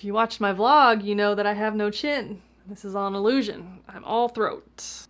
you watched my vlog, you know that I have no chin. This is all an illusion. I'm all throat.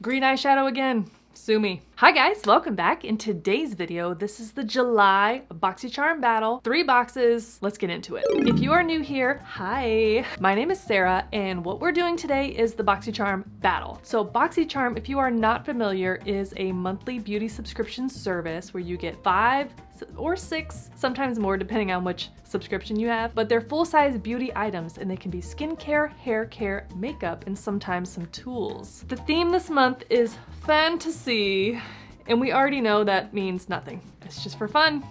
Green eyeshadow again. Sue me. Hi guys, welcome back. In today's video, this is the July Boxycharm Battle. 3 boxes, let's get into it. If you are new here, hi. My name is Sarah, and what we're doing today is the Boxycharm Battle. So Boxycharm, if you are not familiar, is a monthly beauty subscription service where you get 5 or 6, sometimes more depending on which subscription you have, but they're full-size beauty items and they can be skincare, hair care, makeup, and sometimes some tools. The theme this month is fantasy, and we already know that means nothing. It's just for fun.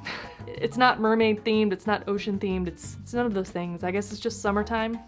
It's not mermaid themed, it's not ocean themed, it's none of those things. I guess it's just summertime.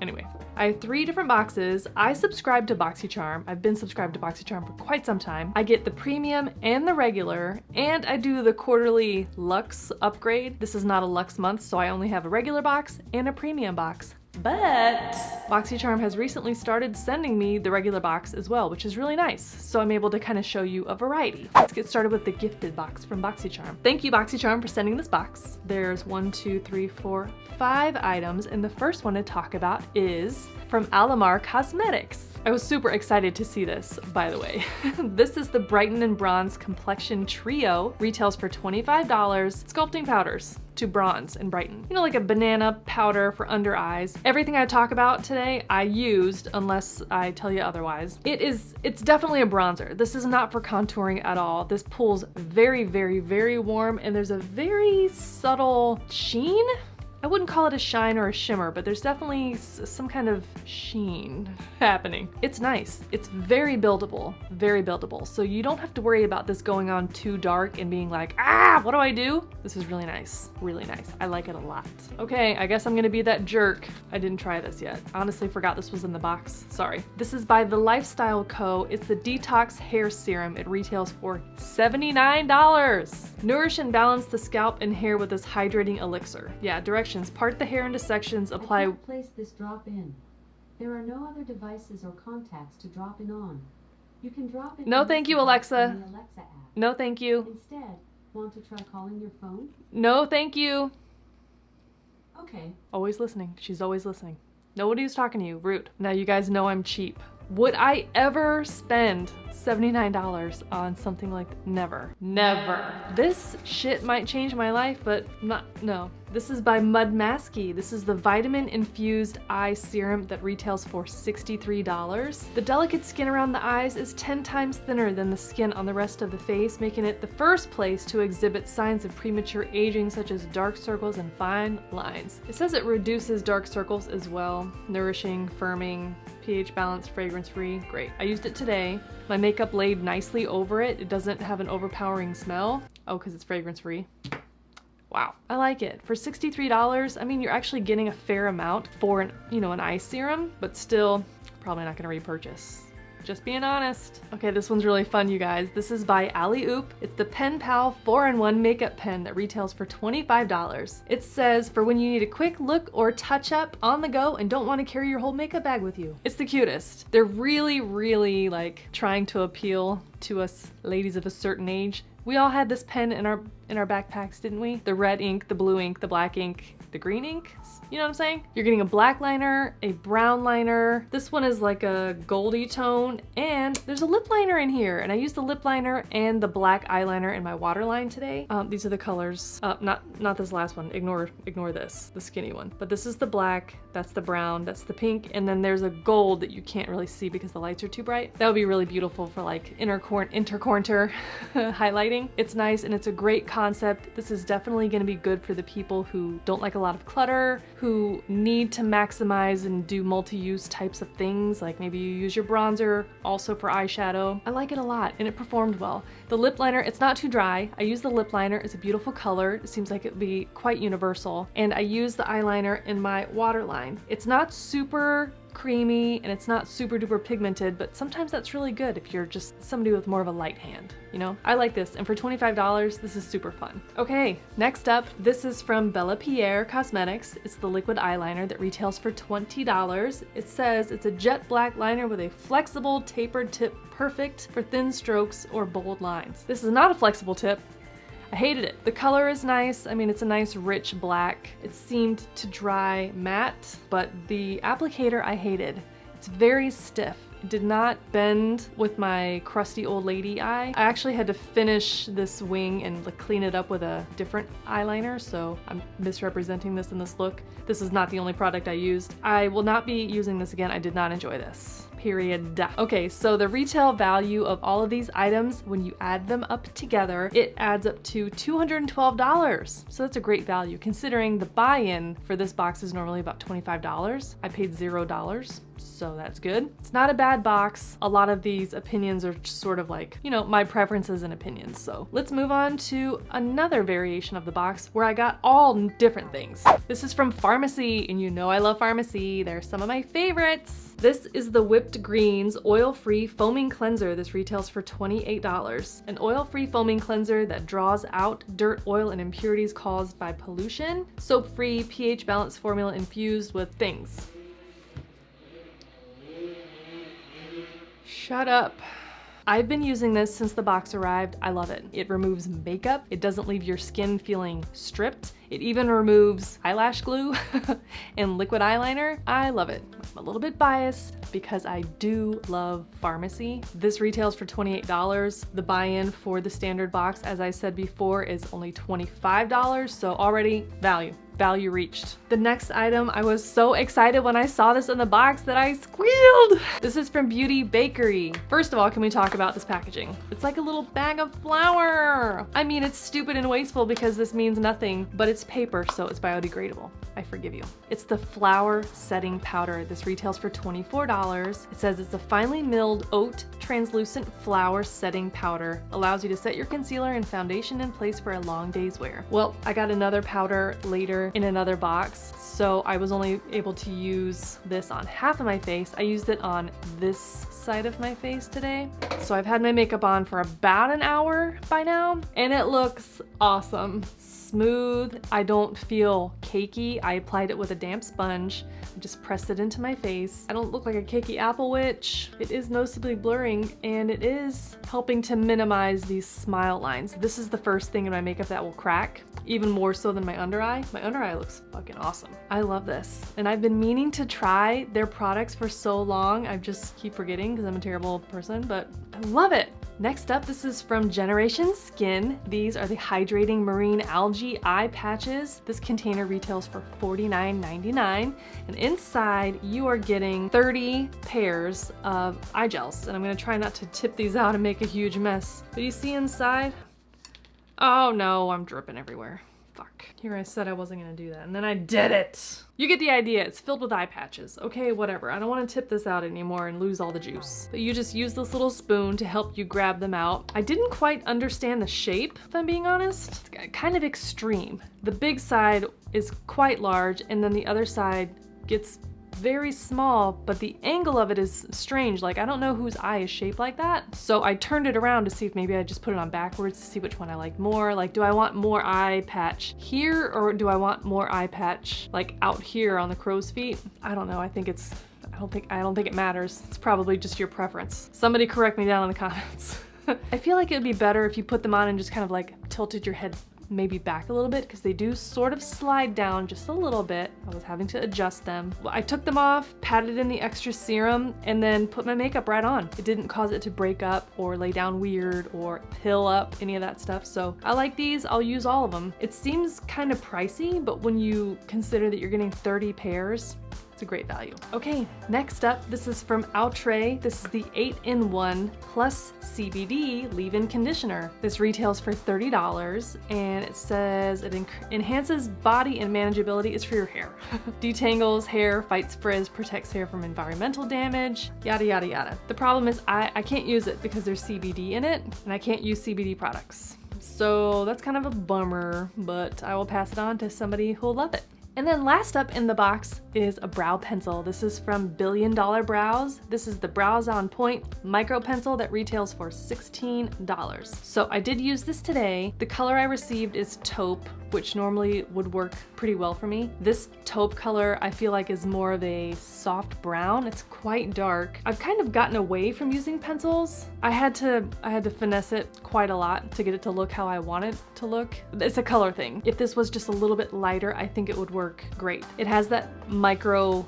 Anyway, I have 3 different boxes. I subscribe to BOXYCHARM. I've been subscribed to BOXYCHARM for quite some time. I get the premium and the regular, and I do the quarterly Luxe upgrade. This is not a Luxe month, so I only have a regular box and a premium box. But BOXYCHARM has recently started sending me the regular box as well, which is really nice. So I'm able to kind of show you a variety. Let's get started with the gifted box from BOXYCHARM. Thank you, BOXYCHARM, for sending this box. There's 1, 2, 3, 4, 5 items, and the first one to talk about is from Alamar Cosmetics. I was super excited to see this, by the way. This is the Brighten and Bronze Complexion Trio. Retails for $25. Sculpting powders to bronze and brighten. You know, like a banana powder for under eyes. Everything I talk about today, I used, unless I tell you otherwise. It's definitely a bronzer. This is not for contouring at all. This pulls very, very, very warm, and there's a very subtle sheen. I wouldn't call it a shine or a shimmer, but there's definitely some kind of sheen happening. It's nice. It's very buildable, very buildable. So you don't have to worry about this going on too dark and being like, ah, what do I do? This is really nice, really nice. I like it a lot. Okay, I guess I'm gonna be that jerk. I didn't try this yet. Honestly, forgot this was in the box. Sorry. This is by the Lyfestyle Co. It's the Detox Hair Serum. It retails for $79. Nourish and balance the scalp and hair with this hydrating elixir. Yeah, directions. Part the hair into sections, apply. I can't place this drop in. There are no other devices or contacts to drop in on. You can drop it. No, thank you, Alexa. In the Alexa app. No, thank you. Instead, want to try calling your phone? No, thank you. Okay. Always listening. She's always listening. Nobody's talking to you. Rude. Now you guys know I'm cheap. Would I ever spend $79 on something like that? Never. Never. This shit might change my life, but no. This is by Mudmasky. This is the Vitamin-Infused Eye Serum that retails for $63. The delicate skin around the eyes is 10 times thinner than the skin on the rest of the face, making it the first place to exhibit signs of premature aging such as dark circles and fine lines. It says it reduces dark circles as well. Nourishing, firming, pH balanced, fragrance free. Great. I used it today. My makeup laid nicely over it. It doesn't have an overpowering smell. Oh, because it's fragrance free. Wow, I like it. For $63, I mean, you're actually getting a fair amount for an eye serum, but still probably not gonna repurchase. Just being honest. Okay, this one's really fun, you guys. This is by Alleyoop. It's the Pen Pal 4-in-1 makeup pen that retails for $25. It says for when you need a quick look or touch up on the go and don't want to carry your whole makeup bag with you. It's the cutest. They're really, really like trying to appeal to us ladies of a certain age. We all had this pen in our backpacks, didn't we? The red ink, the blue ink, the black ink, the green ink. You know what I'm saying? You're getting a black liner, a brown liner. This one is like a goldy tone, and there's a lip liner in here. And I used the lip liner and the black eyeliner in my waterline today. These are the colors. Not this last one. Ignore this, the skinny one. But this is the black, that's the brown, that's the pink, and then there's a gold that you can't really see because the lights are too bright. That would be really beautiful for like intercorner highlighting. It's nice and it's a great concept. This is definitely going to be good for the people who don't like a lot of clutter, who need to maximize and do multi-use types of things, like maybe you use your bronzer also for eyeshadow. I like it a lot and it performed well. The lip liner, it's not too dry. I use the lip liner. It's a beautiful color. It seems like it would be quite universal. And I use the eyeliner in my waterline. It's not super creamy and it's not super duper pigmented, but sometimes that's really good if you're just somebody with more of a light hand, you know? I like this, and for $25, this is super fun. Okay, next up, this is from Bellapierre Cosmetics. It's the liquid eyeliner that retails for $20. It says it's a jet black liner with a flexible tapered tip, perfect for thin strokes or bold lines. This is not a flexible tip. I hated it. The color is nice. I mean, it's a nice rich black. It seemed to dry matte, but the applicator I hated. It's very stiff. It did not bend with my crusty old lady eye. I actually had to finish this wing and like clean it up with a different eyeliner, so I'm misrepresenting this in this look. This is not the only product I used. I will not be using this again. I did not enjoy this. Period. Okay, so the retail value of all of these items, when you add them up together, it adds up to $212. So that's a great value considering the buy-in for this box is normally about $25. I paid $0. So that's good. It's not a bad box. A lot of these opinions are just sort of like, you know, my preferences and opinions. So let's move on to another variation of the box where I got all different things. This is from Pharmacy, and you know I love Pharmacy. They're some of my favorites. This is the Whipped Greens Oil-Free Foaming Cleanser. This retails for $28. An oil-free foaming cleanser that draws out dirt, oil, and impurities caused by pollution. Soap-free, pH-balanced formula infused with things. Shut up. I've been using this since the box arrived. I love it. It removes makeup. It doesn't leave your skin feeling stripped. It even removes eyelash glue and liquid eyeliner. I love it. I'm a little bit biased because I do love Pharmacy. This retails for $28. The buy-in for the standard box, as I said before, is only $25, so already value reached. The next item, I was so excited when I saw this in the box that I squealed. This is from Beauty Bakery. First of all, can we talk about this packaging? It's like a little bag of flour. I mean, it's stupid and wasteful because this means nothing, but it's paper, so it's biodegradable. I forgive you. It's the flour setting powder. This retails for $24. It says it's a finely milled oat translucent flour setting powder. Allows you to set your concealer and foundation in place for a long day's wear. Well, I got another powder later in another box, so I was only able to use this on half of my face. I used it on this side of my face today. So I've had my makeup on for about an hour by now, and it looks awesome. Smooth. I don't feel cakey. I applied it with a damp sponge. I just pressed it into my face. I don't look like a cakey apple witch. It is noticeably blurring, and it is helping to minimize these smile lines. This is the first thing in my makeup that will crack, even more so than my under eye. My under eye looks fucking awesome. I love this. And I've been meaning to try their products for so long. I just keep forgetting because I'm a terrible person, but I love it. Next up, this is from Generation Skin. These are the Hydrating Marine Algae Eye Patches. This container retails for $49.99. And inside, you are getting 30 pairs of eye gels. And I'm gonna try not to tip these out and make a huge mess. But you see inside? Oh no, I'm dripping everywhere. Fuck. Here I said I wasn't gonna do that, and then I did it. You get the idea. It's filled with eye patches. Okay, whatever. I don't want to tip this out anymore and lose all the juice. But you just use this little spoon to help you grab them out. I didn't quite understand the shape, if I'm being honest. It's kind of extreme. The big side is quite large, and then the other side gets very small, but the angle of it is strange. Like, I don't know whose eye is shaped like that. So I turned it around to see if maybe I just put it on backwards to see which one I liked more. Like, do I want more eye patch here, or do I want more eye patch like out here on the crow's feet? I don't know. I don't think it matters. It's probably just your preference. Somebody correct me down in the comments. I feel like it would be better if you put them on and just kind of like tilted your head maybe back a little bit, because they do sort of slide down just a little bit. I was having to adjust them. Well, I took them off, patted in the extra serum, and then put my makeup right on. It didn't cause it to break up or lay down weird or pill up, any of that stuff. So I like these. I'll use all of them. It seems kind of pricey, but when you consider that you're getting 30 pairs, it's a great value. Okay, next up, this is from Outre. This is the 8-in-1 plus CBD leave-in conditioner. This retails for $30, and it says it enhances body and manageability. It's for your hair. Detangles hair, fights frizz, protects hair from environmental damage, yada, yada, yada. The problem is I can't use it because there's CBD in it, and I can't use CBD products. So that's kind of a bummer, but I will pass it on to somebody who'll love it. And then last up in the box is a brow pencil. This is from Billion Dollar Brows. This is the Brows on Point micro pencil that retails for $16. So I did use this today. The color I received is taupe, which normally would work pretty well for me. This taupe color I feel like is more of a soft brown. It's quite dark. I've kind of gotten away from using pencils. I had to finesse it quite a lot to get it to look how I want it to look. It's a color thing. If this was just a little bit lighter, I think it would work great. It has that micro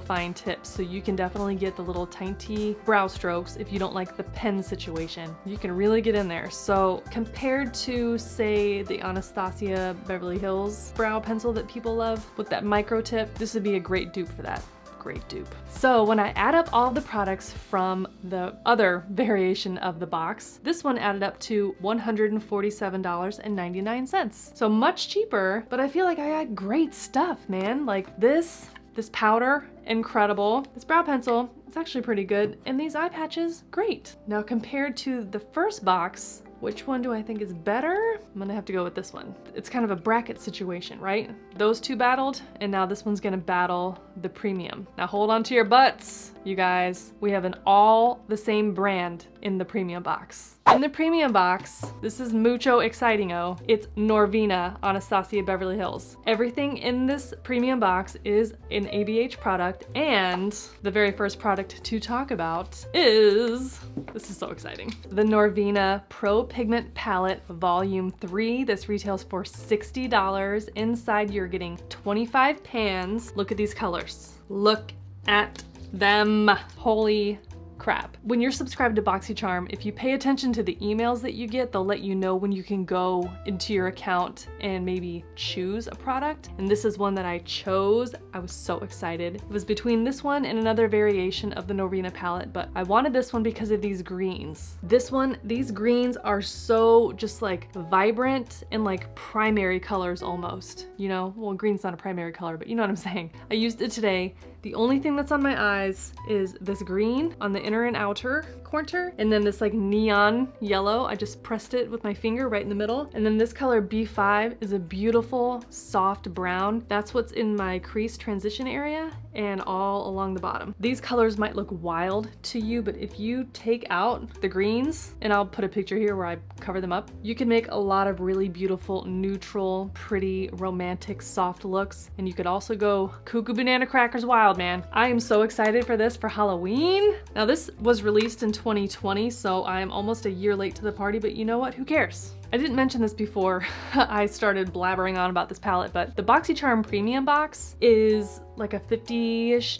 fine tips, so you can definitely get the little tiny brow strokes if you don't like the pen situation. You can really get in there. So compared to, say, the Anastasia Beverly Hills brow pencil that people love with that micro tip, this would be a great dupe for that. Great dupe. So when I add up all the products from the other variation of the box, this one added up to $147.99. So much cheaper, but I feel like I got great stuff, man. Like this powder, incredible. This brow pencil, it's actually pretty good. And these eye patches, great. Now compared to the first box, which one do I think is better? I'm gonna have to go with this one. It's kind of a bracket situation, right? Those two battled, and now this one's gonna battle the premium. Now hold on to your butts, you guys. We have an all the same brand in the premium box. In the premium box, this is mucho exciting-o. It's Norvina Anastasia Beverly Hills. Everything in this premium box is an ABH product, and the very first product to talk about is, this is so exciting, the Norvina Pro Pigment Palette Volume 3. This retails for $60. Inside you're getting 25 pans. Look at these colors. Look at them. Holy crap. When you're subscribed to BOXYCHARM, if you pay attention to the emails that you get, they'll let you know when you can go into your account and maybe choose a product. And this is one that I chose. I was so excited. It was between this one and another variation of the Norvina palette, but I wanted this one because of these greens. This one, these greens are so just like vibrant and like primary colors almost, you know? Well, green's not a primary color, but you know what I'm saying. I used it today. The only thing that's on my eyes is this green on the inner and outer corner, and then this like neon yellow. I just pressed it with my finger right in the middle. And then this color B5 is a beautiful soft brown. That's what's in my crease transition area and all along the bottom. These colors might look wild to you, but if you take out the greens, and I'll put a picture here where I cover them up, you can make a lot of really beautiful, neutral, pretty, romantic, soft looks. And you could also go cuckoo banana crackers wild, man. I am so excited for this for Halloween. Now this was released in 2020, so I am almost a year late to the party, but you know what? Who cares? I didn't mention this before I started blabbering on about this palette, but the BOXYCHARM Premium Box is like a $50-ish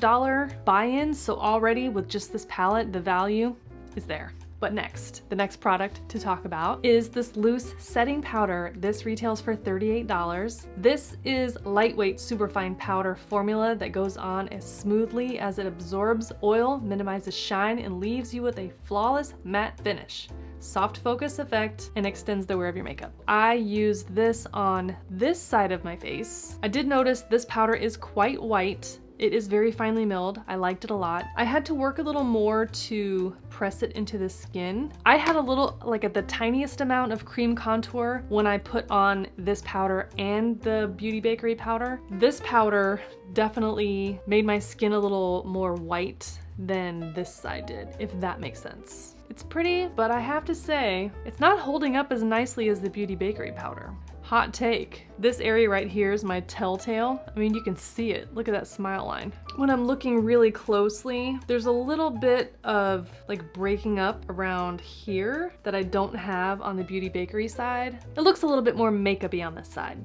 buy-in, so already with just this palette, the value is there. But next, the next product to talk about is this loose setting powder. This retails for $38. This is lightweight superfine powder formula that goes on as smoothly as it absorbs oil, minimizes shine, and leaves you with a flawless matte finish. Soft focus effect, and extends the wear of your makeup. I used this on this side of my face. I did notice this powder is quite white. It is very finely milled. I liked it a lot. I had to work a little more to press it into the skin. I had a little, like at the tiniest amount of cream contour when I put on this powder and the Beauty Bakery powder. This powder definitely made my skin a little more white than this side did, if that makes sense. It's pretty, but I have to say, it's not holding up as nicely as the Beauty Bakery powder. Hot take. This area right here is my telltale. I mean, you can see it. Look at that smile line. When I'm looking really closely, there's a little bit of like breaking up around here that I don't have on the Beauty Bakery side. It looks a little bit more makeup-y on this side.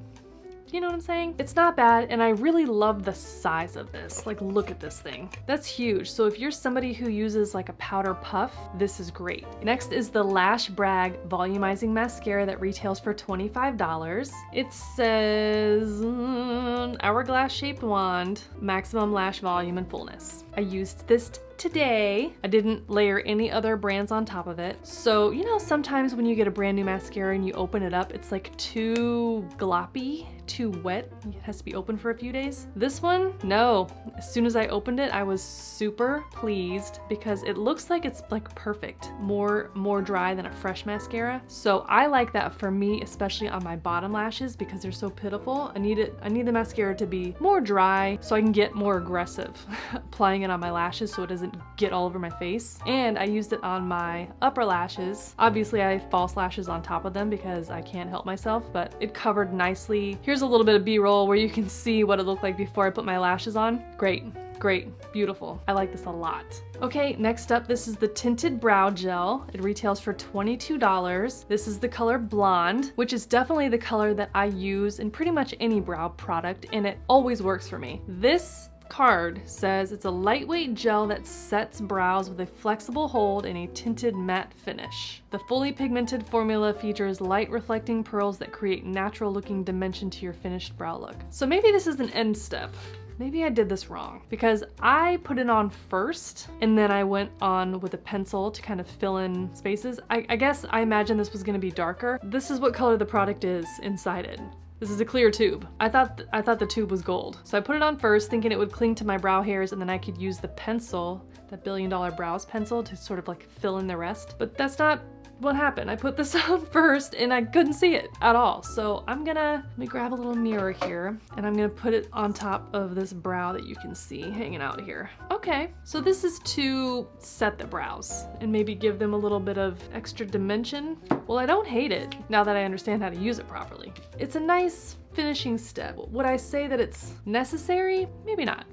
You know what I'm saying? It's not bad, and I really love the size of this. Like, look at this thing. That's huge. So if you're somebody who uses like a powder puff, this is great. Next is the Lash Brag Volumizing Mascara that retails for $25. It says hourglass shaped wand, maximum lash volume and fullness. I used this not today. I didn't layer any other brands on top of it. So, you know, sometimes when you get a brand new mascara and you open it up, it's like too gloppy, too wet. It has to be open for a few days. This one, no. As soon as I opened it, I was super pleased because it looks like it's like perfect. More dry than a fresh mascara. So I like that for me, especially on my bottom lashes because they're so pitiful. I need the mascara to be more dry so I can get more aggressive applying it on my lashes so it doesn't get all over my face. And I used it on my upper lashes. Obviously I have false lashes on top of them because I can't help myself, but it covered nicely. Here's a little bit of B-roll where you can see what it looked like before I put my lashes on. Great. Great, beautiful. I like this a lot. Okay, next up, this is the Tinted Brow Gel. It retails for $22. This is the color Blonde, which is definitely the color that I use in pretty much any brow product, and it always works for me. This card says it's a lightweight gel that sets brows with a flexible hold and a tinted matte finish. The fully pigmented formula features light reflecting pearls that create natural looking dimension to your finished brow look. So maybe this is an end step. Maybe I did this wrong because I put it on first and then I went on with a pencil to kind of fill in spaces. I guess I imagined this was gonna be darker. This is what color the product is inside it. This is a clear tube. I thought the tube was gold. So I put it on first thinking it would cling to my brow hairs and then I could use the pencil, that $1 billion brows pencil, to sort of like fill in the rest. But that's not what happened. I put this on first and I couldn't see it at all. So let me grab a little mirror here and I'm gonna put it on top of this brow that you can see hanging out here. Okay, so this is to set the brows and maybe give them a little bit of extra dimension. Well, I don't hate it now that I understand how to use it properly. It's a nice finishing step. Would I say that it's necessary? Maybe not.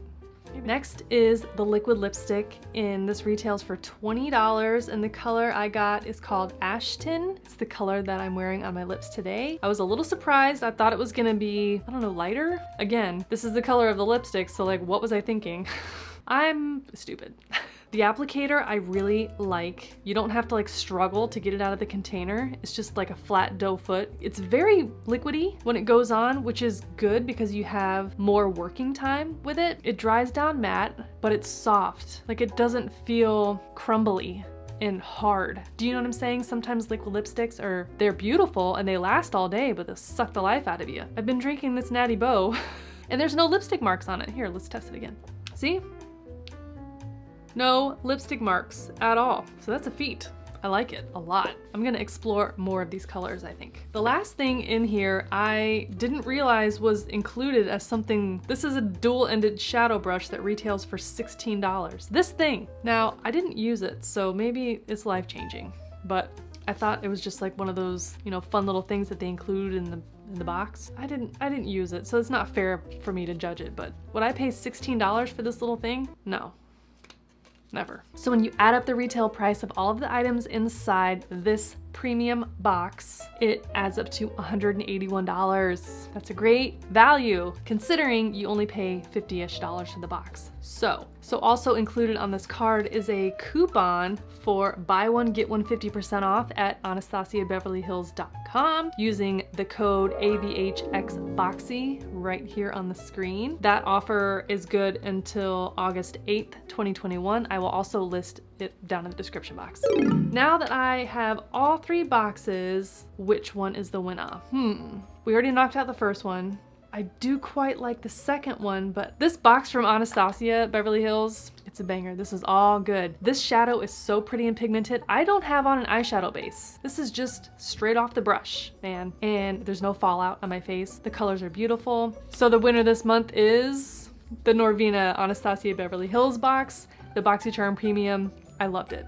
Next is the liquid lipstick, and this retails for $20, and the color I got is called Ashton. It's the color that I'm wearing on my lips today. I was a little surprised. I thought it was gonna be, I don't know, lighter? Again, this is the color of the lipstick, so like, what was I thinking? I'm stupid. The applicator I really like. You don't have to like struggle to get it out of the container. It's just like a flat dough foot. It's very liquidy when it goes on, which is good because you have more working time with it. It dries down matte, but it's soft. Like it doesn't feel crumbly and hard. Do you know what I'm saying? Sometimes liquid lipsticks they're beautiful and they last all day, but they'll suck the life out of you. I've been drinking this Natty Boh and there's no lipstick marks on it. Here, let's test it again. See? No lipstick marks at all. So that's a feat. I like it a lot. I'm gonna explore more of these colors, I think. The last thing in here I didn't realize was included as something. This is a dual-ended shadow brush that retails for $16. This thing. Now, I didn't use it, so maybe it's life-changing, but I thought it was just like one of those, you know, fun little things that they include in the box. I didn't use it, so it's not fair for me to judge it, but would I pay $16 for this little thing? No. Never. So when you add up the retail price of all of the items inside this premium box, it adds up to $181. That's a great value considering you only pay $50-ish for the box. So also included on this card is a coupon for buy one, get one 50% off at AnastasiaBeverlyHills.com using the code ABHXBOXY right here on the screen. That offer is good until August 8th, 2021. I will also list it down in the description box. Now that I have all 3 boxes, which one is the winner? We already knocked out the first one. I do quite like the second one, but this box from Anastasia Beverly Hills, it's a banger. This is all good. This shadow is so pretty and pigmented. I don't have on an eyeshadow base. This is just straight off the brush, man. And there's no fallout on my face. The colors are beautiful. So the winner this month is the Norvina Anastasia Beverly Hills box, the BOXYCHARM Premium. I loved it.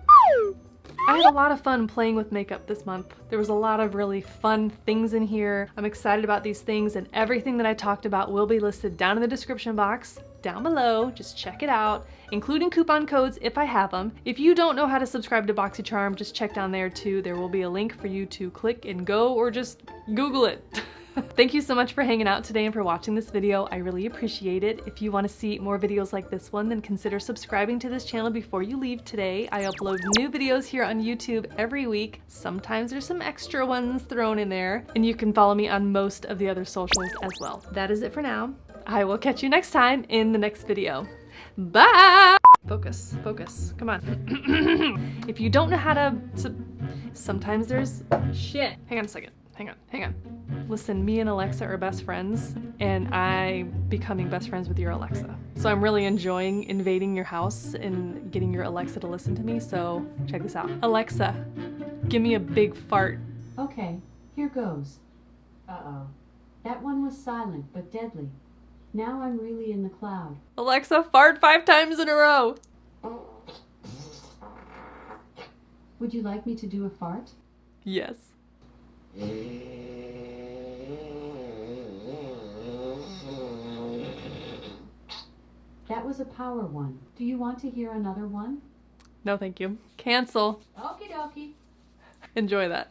I had a lot of fun playing with makeup this month. There was a lot of really fun things in here. I'm excited about these things, and everything that I talked about will be listed down in the description box down below. Just check it out, including coupon codes if I have them. If you don't know how to subscribe to BOXYCHARM, just check down there too. There will be a link for you to click and go, or just Google it. Thank you so much for hanging out today and for watching this video. I really appreciate it. If you want to see more videos like this one, then consider subscribing to this channel before you leave today. I upload new videos here on YouTube every week. Sometimes there's some extra ones thrown in there, and you can follow me on most of the other socials as well. That is it for now. I will catch you next time in the next video. Bye! Focus, focus, come on. If you don't know how to, sometimes there's shit. Hang on a second, hang on. Listen, me and Alexa are best friends, and I'm becoming best friends with your Alexa. So I'm really enjoying invading your house and getting your Alexa to listen to me, so check this out. Alexa, give me a big fart. Okay, here goes. Uh-oh. That one was silent but deadly. Now I'm really in the cloud. Alexa, fart 5 times in a row. Would you like me to do a fart? Yes. That was a power one. Do you want to hear another one? No, thank you. Cancel. Okie dokie. Enjoy that.